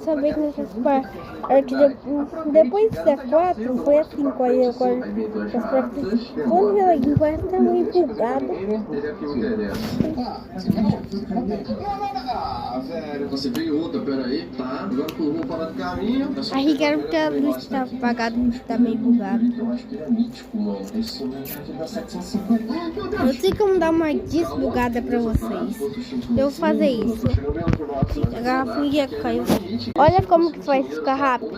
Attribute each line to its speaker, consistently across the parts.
Speaker 1: saber nessas partes. Depois da 4 foi a 5. Aí agora as partes. Quando ela vai tá meio bugado.
Speaker 2: Velho, você veio outra, peraí, tá? Agora que eu vou parar do caminho.
Speaker 1: Aí Ricardo, porque a luz tá apagada, tá meio bugado.
Speaker 2: Eu acho que ele é mítico, mano. Esse momento dá 750.
Speaker 1: Eu sei como dar uma desbugada pra vocês. Eu vou fazer isso. A garrafinha caiu. Olha como que faz ficar rápido.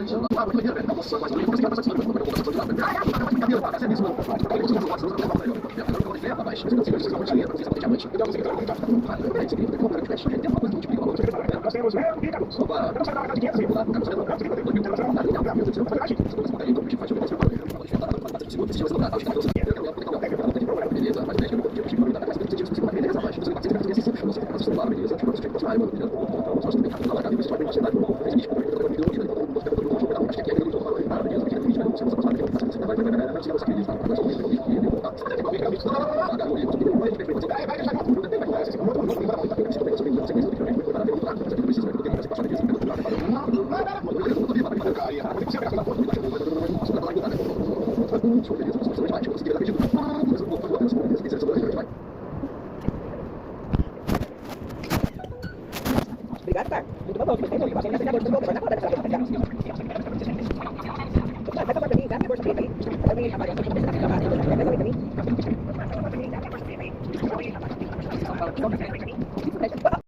Speaker 3: Obrigado, cara. Muito bom.